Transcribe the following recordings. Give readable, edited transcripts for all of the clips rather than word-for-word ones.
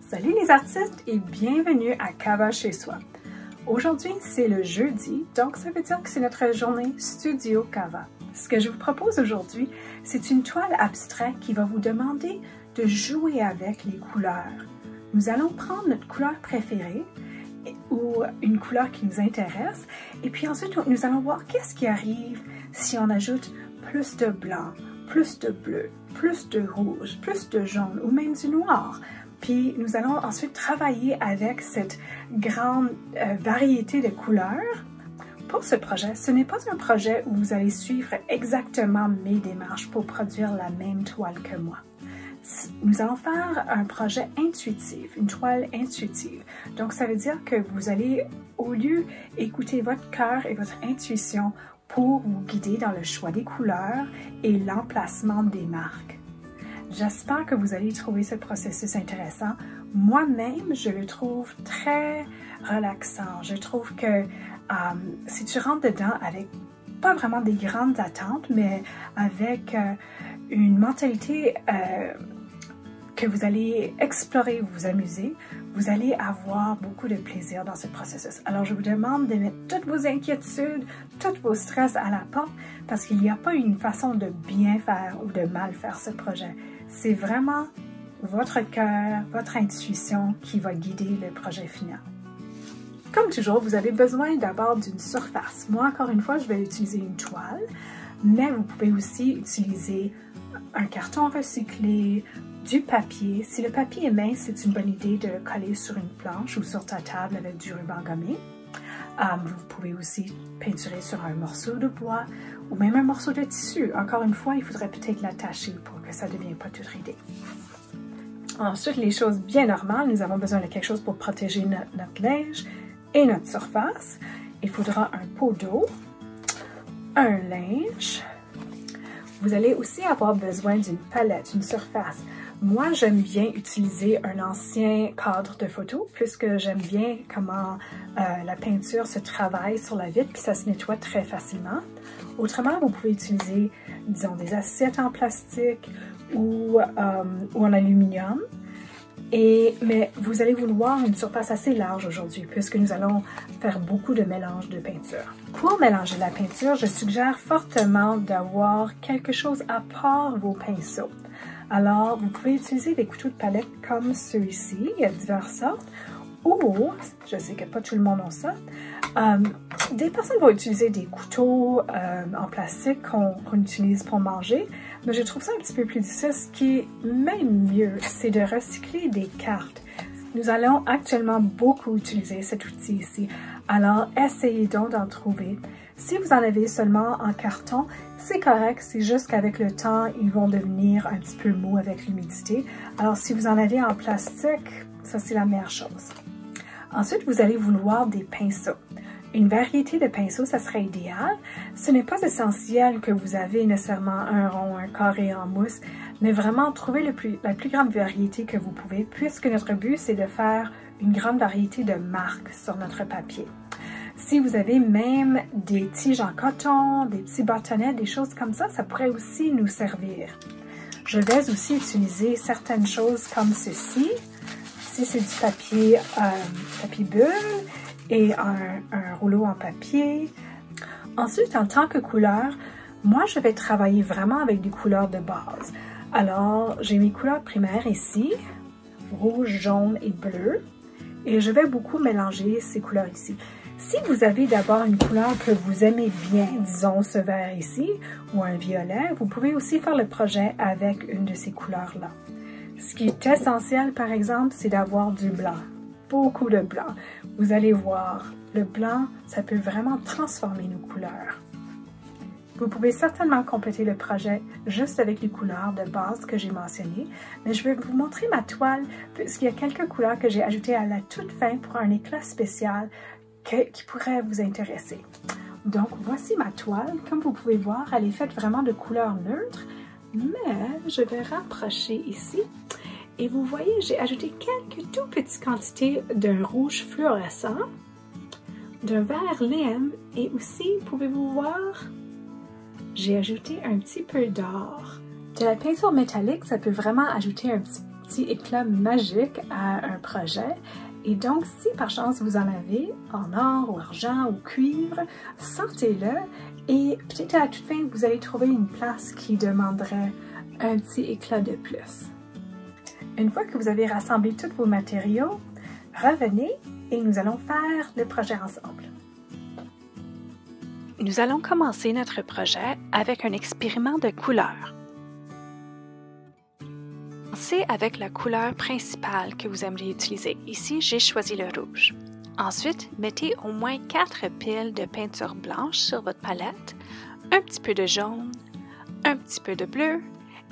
Salut les artistes et bienvenue à Cava chez soi. Aujourd'hui, c'est le jeudi, donc ça veut dire que c'est notre journée Studio Cava. Ce que je vous propose aujourd'hui, c'est une toile abstraite qui va vous demander de jouer avec les couleurs. Nous allons prendre notre couleur préférée ou une couleur qui nous intéresse et puis ensuite nous allons voir qu'est-ce qui arrive si on ajoute plus de blanc, plus de bleu, plus de rouge, plus de jaune ou même du noir. Puis nous allons ensuite travailler avec cette grande variété de couleurs. Pour ce projet, ce n'est pas un projet où vous allez suivre exactement mes démarches pour produire la même toile que moi. Nous allons faire un projet intuitif, une toile intuitive. Donc ça veut dire que vous allez, au lieu écouter votre cœur et votre intuition pour vous guider dans le choix des couleurs et l'emplacement des marques. J'espère que vous allez trouver ce processus intéressant. Moi-même, je le trouve très relaxant. Je trouve que si tu rentres dedans avec pas vraiment des grandes attentes, mais avec une mentalité que vous allez explorer, vous amuser, vous allez avoir beaucoup de plaisir dans ce processus. Alors, je vous demande de mettre toutes vos inquiétudes, tous vos stress à la porte, parce qu'il n'y a pas une façon de bien faire ou de mal faire ce projet. C'est vraiment votre cœur, votre intuition qui va guider le projet final. Comme toujours, vous avez besoin d'abord d'une surface. Moi, encore une fois, je vais utiliser une toile, mais vous pouvez aussi utiliser un carton recyclé, du papier. Si le papier est mince, c'est une bonne idée de coller sur une planche ou sur ta table avec du ruban gommé. Vous pouvez aussi peinturer sur un morceau de bois ou même un morceau de tissu. Encore une fois, il faudrait peut-être l'attacher pour que ça ne devienne pas toute ridée. Ensuite, les choses bien normales, nous avons besoin de quelque chose pour protéger notre linge et notre surface. Il faudra un pot d'eau, un linge. Vous allez aussi avoir besoin d'une palette, une surface. Moi, j'aime bien utiliser un ancien cadre de photo puisque j'aime bien comment la peinture se travaille sur la vitre puis ça se nettoie très facilement. Autrement, vous pouvez utiliser, disons, des assiettes en plastique ou en aluminium. Mais vous allez vouloir une surface assez large aujourd'hui puisque nous allons faire beaucoup de mélange de peinture. Pour mélanger la peinture, je suggère fortement d'avoir quelque chose à part vos pinceaux. Alors, vous pouvez utiliser des couteaux de palette comme ceux-ci, il y a diverses sortes, ou, je sais que pas tout le monde a ça, des personnes vont utiliser des couteaux en plastique qu'on utilise pour manger, mais je trouve ça un petit peu plus difficile. Ce qui est même mieux, c'est de recycler des cartes. Nous allons actuellement beaucoup utiliser cet outil ici, alors essayez donc d'en trouver. Si vous en avez seulement en carton, c'est correct, c'est juste qu'avec le temps, ils vont devenir un petit peu mous avec l'humidité. Alors si vous en avez en plastique, ça c'est la meilleure chose. Ensuite, vous allez vouloir des pinceaux. Une variété de pinceaux, ça serait idéal. Ce n'est pas essentiel que vous avez nécessairement un rond, un carré en mousse, mais vraiment trouver la plus grande variété que vous pouvez, puisque notre but, c'est de faire une grande variété de marques sur notre papier. Si vous avez même des tiges en coton, des petits bâtonnets, des choses comme ça, ça pourrait aussi nous servir. Je vais aussi utiliser certaines choses comme ceci. Ici, c'est du papier, papier bulle et un rouleau en papier. Ensuite, en tant que couleur, moi, je vais travailler vraiment avec des couleurs de base. Alors, j'ai mes couleurs primaires ici, rouge, jaune et bleu. Et je vais beaucoup mélanger ces couleurs ici. Si vous avez d'abord une couleur que vous aimez bien, disons ce vert ici, ou un violet, vous pouvez aussi faire le projet avec une de ces couleurs-là. Ce qui est essentiel, par exemple, c'est d'avoir du blanc, beaucoup de blanc. Vous allez voir, le blanc, ça peut vraiment transformer nos couleurs. Vous pouvez certainement compléter le projet juste avec les couleurs de base que j'ai mentionnées, mais je vais vous montrer ma toile puisqu'il y a quelques couleurs que j'ai ajoutées à la toute fin pour un éclat spécial qui pourrait vous intéresser. Donc, voici ma toile. Comme vous pouvez voir, elle est faite vraiment de couleurs neutres, mais je vais rapprocher ici. Et vous voyez, j'ai ajouté quelques tout petites quantités d'un rouge fluorescent, d'un vert lime et aussi, pouvez-vous voir, j'ai ajouté un petit peu d'or. De la peinture métallique, ça peut vraiment ajouter un petit petit éclat magique à un projet. Et donc, si par chance vous en avez en or ou argent ou cuivre, sortez-le et peut-être à la toute fin, vous allez trouver une place qui demanderait un petit éclat de plus. Une fois que vous avez rassemblé tous vos matériaux, revenez et nous allons faire le projet ensemble. Nous allons commencer notre projet avec un expériment de couleurs. Commencez avec la couleur principale que vous aimeriez utiliser. Ici, j'ai choisi le rouge. Ensuite, mettez au moins 4 piles de peinture blanche sur votre palette, un petit peu de jaune, un petit peu de bleu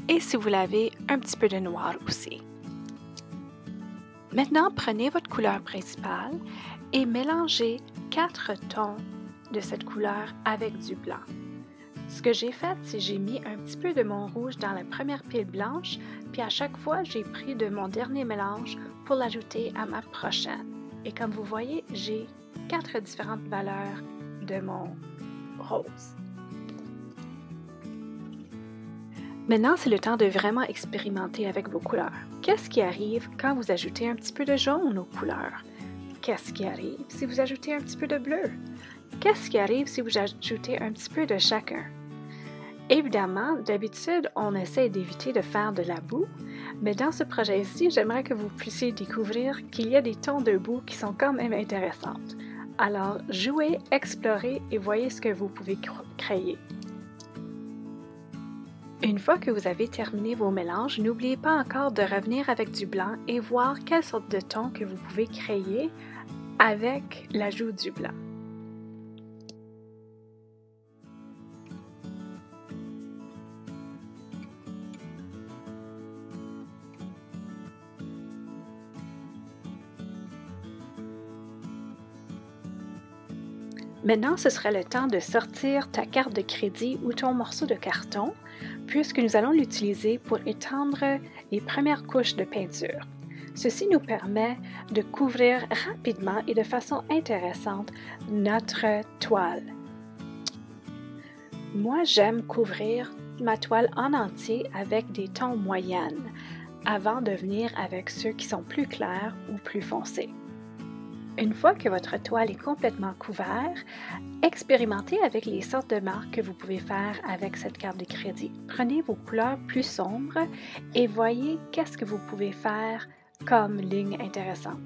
et si vous l'avez, un petit peu de noir aussi. Maintenant, prenez votre couleur principale et mélangez 4 tons de cette couleur avec du blanc. Ce que j'ai fait, c'est que j'ai mis un petit peu de mon rouge dans la première pile blanche, puis à chaque fois, j'ai pris de mon dernier mélange pour l'ajouter à ma prochaine. Et comme vous voyez, j'ai 4 différentes valeurs de mon rose. Maintenant, c'est le temps de vraiment expérimenter avec vos couleurs. Qu'est-ce qui arrive quand vous ajoutez un petit peu de jaune aux couleurs? Qu'est-ce qui arrive si vous ajoutez un petit peu de bleu? Qu'est-ce qui arrive si vous ajoutez un petit peu de chacun? Évidemment, d'habitude, on essaie d'éviter de faire de la boue, mais dans ce projet-ci, j'aimerais que vous puissiez découvrir qu'il y a des tons de boue qui sont quand même intéressantes. Alors, jouez, explorez et voyez ce que vous pouvez créer. Une fois que vous avez terminé vos mélanges, n'oubliez pas encore de revenir avec du blanc et voir quelle sorte de ton que vous pouvez créer avec l'ajout du blanc. Maintenant, ce serait le temps de sortir ta carte de crédit ou ton morceau de carton, puisque nous allons l'utiliser pour étendre les premières couches de peinture. Ceci nous permet de couvrir rapidement et de façon intéressante notre toile. Moi, j'aime couvrir ma toile en entier avec des tons moyennes, avant de venir avec ceux qui sont plus clairs ou plus foncés. Une fois que votre toile est complètement couverte, expérimentez avec les sortes de marques que vous pouvez faire avec cette carte de crédit. Prenez vos couleurs plus sombres et voyez qu'est-ce que vous pouvez faire comme ligne intéressante.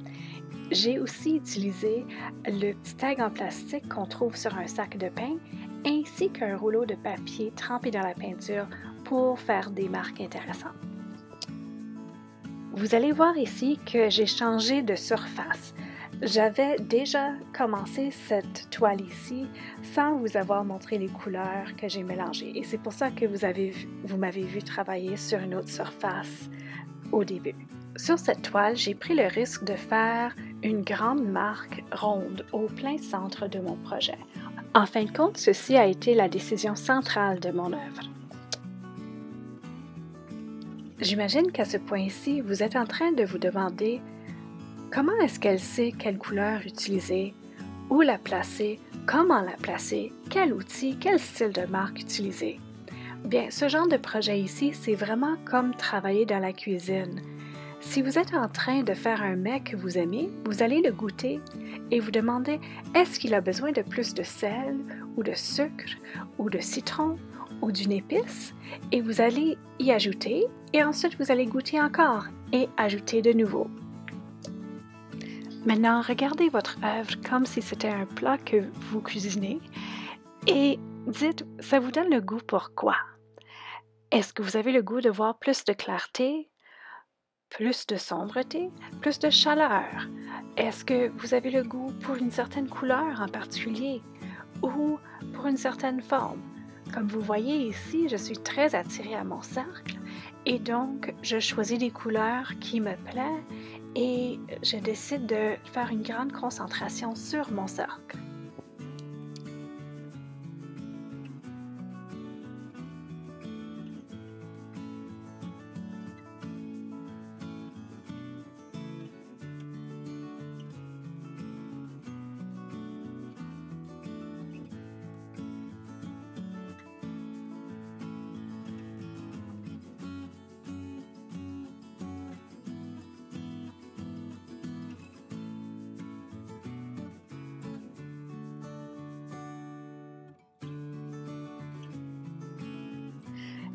J'ai aussi utilisé le petit tag en plastique qu'on trouve sur un sac de pain ainsi qu'un rouleau de papier trempé dans la peinture pour faire des marques intéressantes. Vous allez voir ici que j'ai changé de surface. J'avais déjà commencé cette toile ici sans vous avoir montré les couleurs que j'ai mélangées et c'est pour ça que vous m'avez vu travailler sur une autre surface au début. Sur cette toile, j'ai pris le risque de faire une grande marque ronde au plein centre de mon projet. En fin de compte, ceci a été la décision centrale de mon œuvre. J'imagine qu'à ce point-ci, vous êtes en train de vous demander comment est-ce qu'elle sait quelle couleur utiliser, où la placer, comment la placer, quel outil, quel style de marque utiliser? Bien, ce genre de projet ici, c'est vraiment comme travailler dans la cuisine. Si vous êtes en train de faire un mets que vous aimez, vous allez le goûter et vous demander est-ce qu'il a besoin de plus de sel ou de sucre ou de citron ou d'une épice et vous allez y ajouter et ensuite vous allez goûter encore et ajouter de nouveau. Maintenant, regardez votre œuvre comme si c'était un plat que vous cuisinez et dites, ça vous donne le goût pour quoi? Est-ce que vous avez le goût de voir plus de clarté, plus de sombreté, plus de chaleur? Est-ce que vous avez le goût pour une certaine couleur en particulier ou pour une certaine forme? Comme vous voyez ici, je suis très attirée à mon cercle et donc je choisis des couleurs qui me plaisent et je décide de faire une grande concentration sur mon cercle.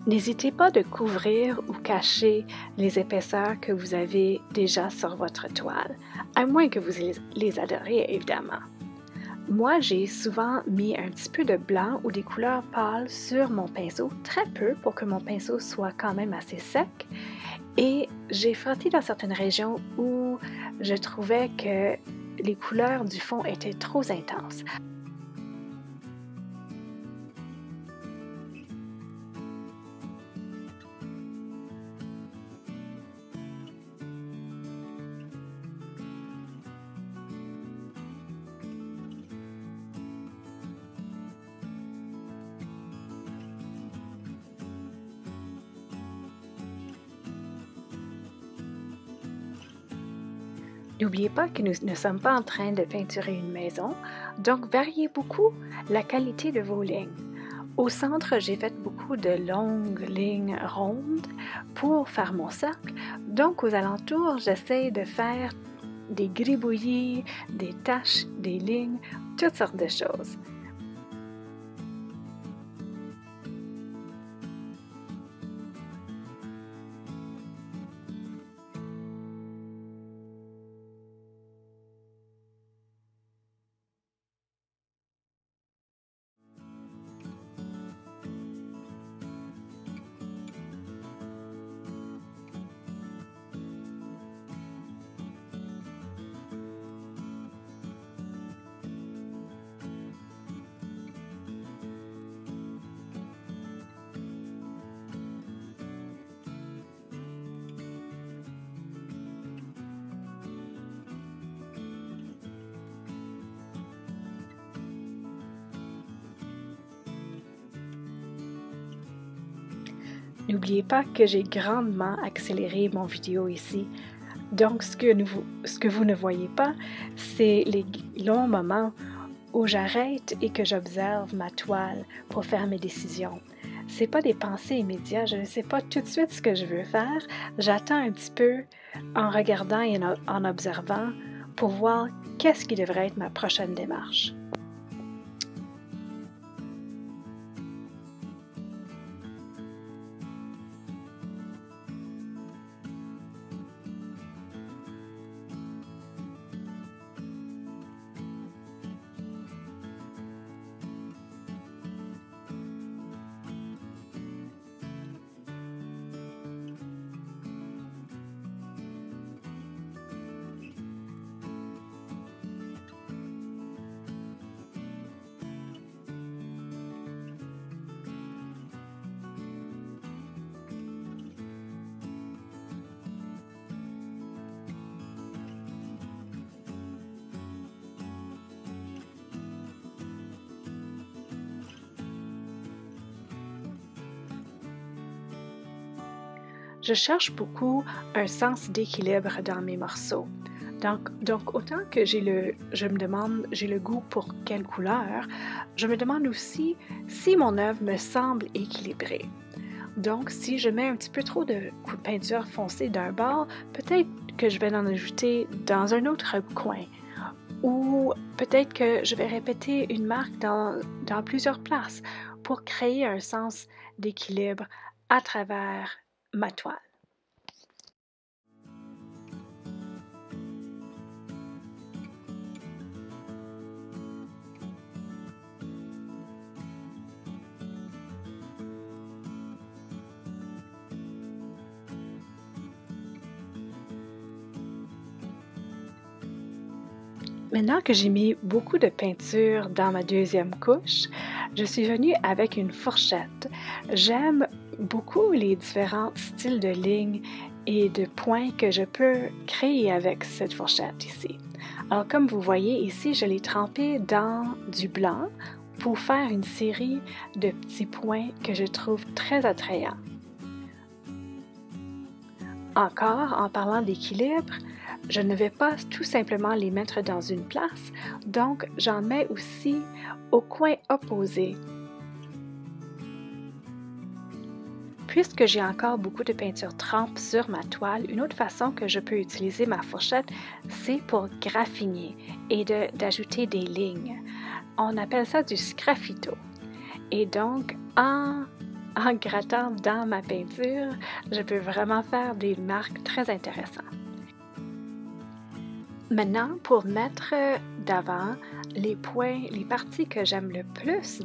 N'hésitez pas de couvrir ou cacher les épaisseurs que vous avez déjà sur votre toile, à moins que vous les adoriez évidemment. Moi, j'ai souvent mis un petit peu de blanc ou des couleurs pâles sur mon pinceau, très peu pour que mon pinceau soit quand même assez sec. Et j'ai frotté dans certaines régions où je trouvais que les couleurs du fond étaient trop intenses. N'oubliez pas que nous ne sommes pas en train de peinturer une maison, donc variez beaucoup la qualité de vos lignes. Au centre, j'ai fait beaucoup de longues lignes rondes pour faire mon cercle, donc aux alentours, j'essaie de faire des gribouillis, des taches, des lignes, toutes sortes de choses. N'oubliez pas que j'ai grandement accéléré mon vidéo ici. Donc, ce que vous ne voyez pas, c'est les longs moments où j'arrête et que j'observe ma toile pour faire mes décisions. Ce n'est pas des pensées immédiates, je ne sais pas tout de suite ce que je veux faire. J'attends un petit peu en regardant et en observant pour voir qu'est-ce qui devrait être ma prochaine démarche. Je cherche beaucoup un sens d'équilibre dans mes morceaux. Donc autant que j'ai le goût pour quelle couleur, je me demande aussi si mon œuvre me semble équilibrée. Donc, si je mets un petit peu trop de peinture foncée d'un bord, peut-être que je vais en ajouter dans un autre coin. Ou peut-être que je vais répéter une marque dans plusieurs places pour créer un sens d'équilibre à travers ma toile. Maintenant que j'ai mis beaucoup de peinture dans ma deuxième couche, je suis venue avec une fourchette. J'aime beaucoup les différents styles de lignes et de points que je peux créer avec cette fourchette ici. Alors comme vous voyez ici, je l'ai trempé dans du blanc pour faire une série de petits points que je trouve très attrayants. Encore, en parlant d'équilibre, je ne vais pas tout simplement les mettre dans une place, donc j'en mets aussi au coin opposé. Puisque j'ai encore beaucoup de peinture trempe sur ma toile, une autre façon que je peux utiliser ma fourchette, c'est pour graffiner et d'ajouter des lignes. On appelle ça du sgraffito. Et donc, en en grattant dans ma peinture, je peux vraiment faire des marques très intéressantes. Maintenant, pour mettre d'avant les points, les parties que j'aime le plus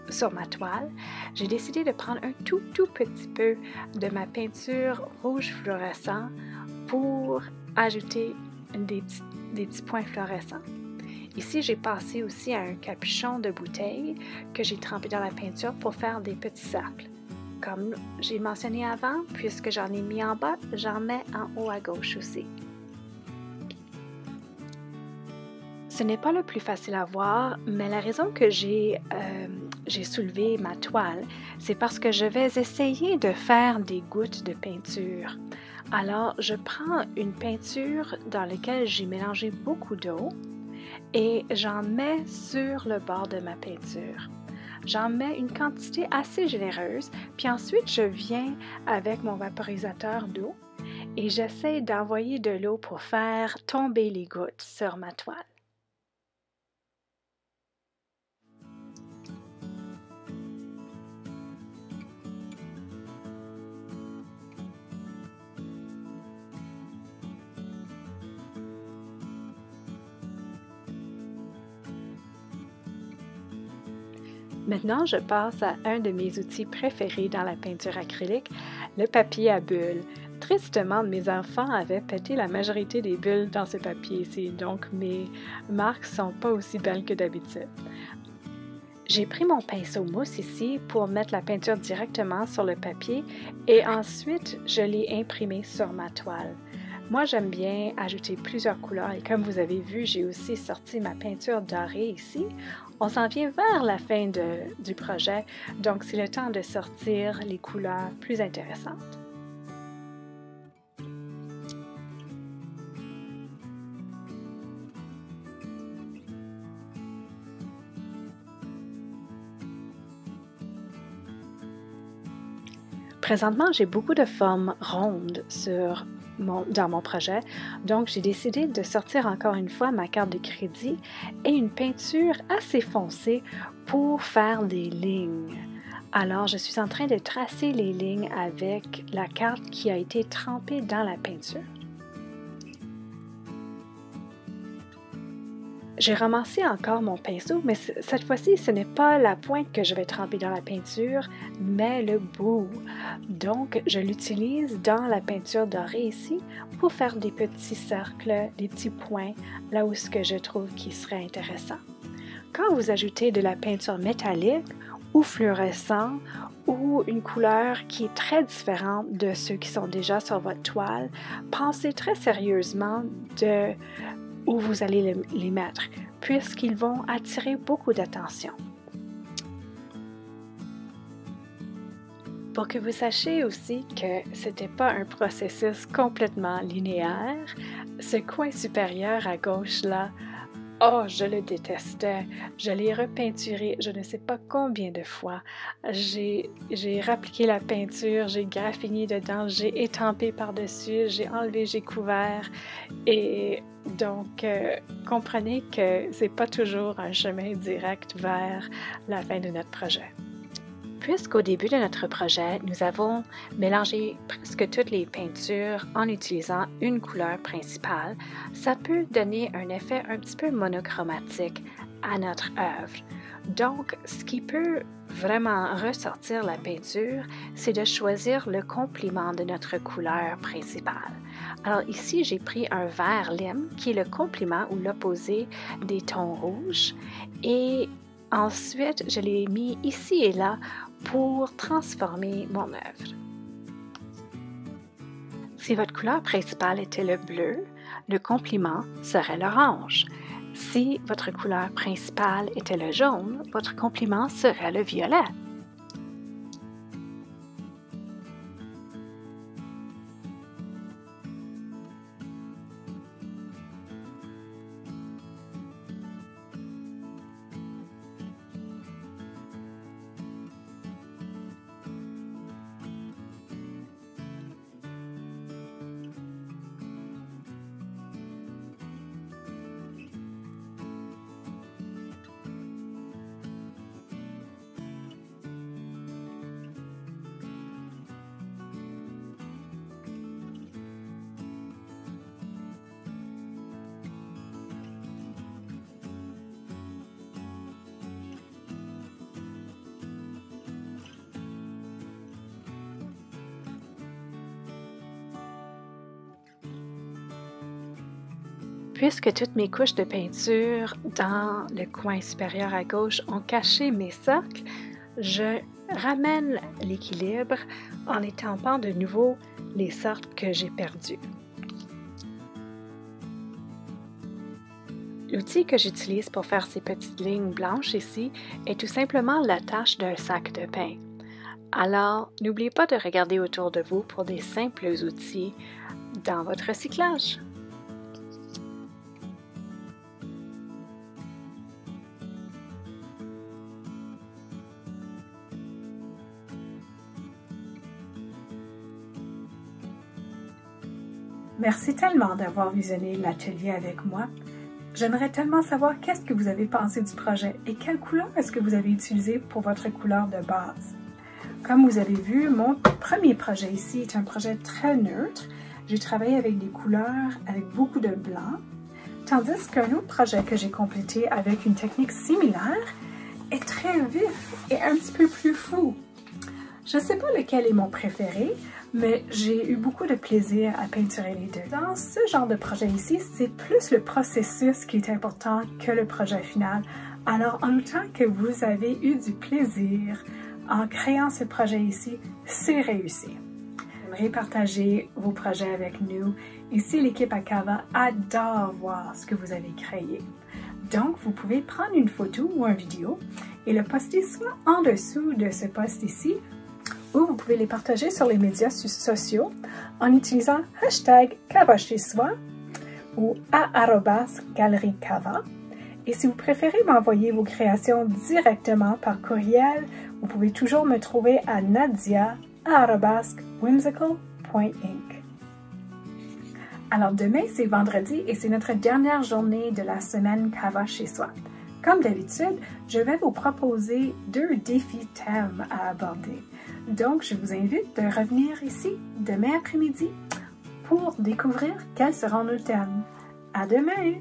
sur ma toile, j'ai décidé de prendre un tout petit peu de ma peinture rouge fluorescent pour ajouter des petits points fluorescents. Ici, j'ai passé aussi à un capuchon de bouteille que j'ai trempé dans la peinture pour faire des petits cercles. Comme j'ai mentionné avant, puisque j'en ai mis en bas, j'en mets en haut à gauche aussi. Ce n'est pas le plus facile à voir, mais la raison que j'ai soulevé ma toile, c'est parce que je vais essayer de faire des gouttes de peinture. Alors, je prends une peinture dans laquelle j'ai mélangé beaucoup d'eau et j'en mets sur le bord de ma peinture. J'en mets une quantité assez généreuse, puis ensuite je viens avec mon vaporisateur d'eau et j'essaie d'envoyer de l'eau pour faire tomber les gouttes sur ma toile. Maintenant, je passe à un de mes outils préférés dans la peinture acrylique, le papier à bulles. Tristement, mes enfants avaient pété la majorité des bulles dans ce papier-ci, donc mes marques ne sont pas aussi belles que d'habitude. J'ai pris mon pinceau mousse ici pour mettre la peinture directement sur le papier et ensuite je l'ai imprimé sur ma toile. Moi, j'aime bien ajouter plusieurs couleurs et comme vous avez vu, j'ai aussi sorti ma peinture dorée ici. On s'en vient vers la fin du projet, donc c'est le temps de sortir les couleurs plus intéressantes. Présentement, j'ai beaucoup de formes rondes dans mon projet, donc j'ai décidé de sortir encore une fois ma carte de crédit et une peinture assez foncée pour faire des lignes. Alors, je suis en train de tracer les lignes avec la carte qui a été trempée dans la peinture. J'ai ramassé encore mon pinceau, mais cette fois-ci, ce n'est pas la pointe que je vais tremper dans la peinture, mais le bout. Donc, je l'utilise dans la peinture dorée ici pour faire des petits cercles, des petits points, là où ce que je trouve qui serait intéressant. Quand vous ajoutez de la peinture métallique ou fluorescent ou une couleur qui est très différente de ceux qui sont déjà sur votre toile, pensez très sérieusement de où vous allez les mettre, puisqu'ils vont attirer beaucoup d'attention. Pour que vous sachiez aussi que ce n'était pas un processus complètement linéaire, ce coin supérieur à gauche là, oh, je le détestais. Je l'ai repeinturé je ne sais pas combien de fois. J'ai rappliqué la peinture, j'ai graffiné dedans, j'ai étampé par-dessus, j'ai enlevé, j'ai couvert. Et donc, comprenez que c'est pas toujours un chemin direct vers la fin de notre projet. Puisqu'au début de notre projet, nous avons mélangé presque toutes les peintures en utilisant une couleur principale, ça peut donner un effet un petit peu monochromatique à notre œuvre. Donc, ce qui peut vraiment ressortir la peinture, c'est de choisir le complément de notre couleur principale. Alors ici, j'ai pris un vert lime qui est le complément ou l'opposé des tons rouges et ensuite, je l'ai mis ici et là pour transformer mon œuvre. Si votre couleur principale était le bleu, le complément serait l'orange. Si votre couleur principale était le jaune, votre complément serait le violet. Puisque toutes mes couches de peinture dans le coin supérieur à gauche ont caché mes cercles, je ramène l'équilibre en étampant de nouveau les cercles que j'ai perdus. L'outil que j'utilise pour faire ces petites lignes blanches ici est tout simplement l'attache d'un sac de pain. Alors, n'oubliez pas de regarder autour de vous pour des simples outils dans votre recyclage. Merci tellement d'avoir visionné l'atelier avec moi. J'aimerais tellement savoir qu'est-ce que vous avez pensé du projet et quelle couleur est-ce que vous avez utilisé pour votre couleur de base. Comme vous avez vu, mon premier projet ici est un projet très neutre. J'ai travaillé avec des couleurs avec beaucoup de blanc, tandis qu'un autre projet que j'ai complété avec une technique similaire est très vif et un petit peu plus flou. Je ne sais pas lequel est mon préféré, mais j'ai eu beaucoup de plaisir à peinturer les deux. Dans ce genre de projet ici, c'est plus le processus qui est important que le projet final. Alors, en autant que vous avez eu du plaisir en créant ce projet ici, c'est réussi. J'aimerais partager vos projets avec nous. Ici, l'équipe à Cava adore voir ce que vous avez créé. Donc, vous pouvez prendre une photo ou une vidéo et le poster soit en dessous de ce post ici, ou vous pouvez les partager sur les médias sociaux en utilisant #CavaChezSoi ou @GalérieCava. Et si vous préférez m'envoyer vos créations directement par courriel, vous pouvez toujours me trouver à nadia@whimsical.inc. Alors demain, c'est vendredi et c'est notre dernière journée de la semaine Cava chez soi. Comme d'habitude, je vais vous proposer 2 défis thèmes à aborder. Donc, je vous invite de revenir ici demain après-midi pour découvrir quels seront nos thèmes. À demain!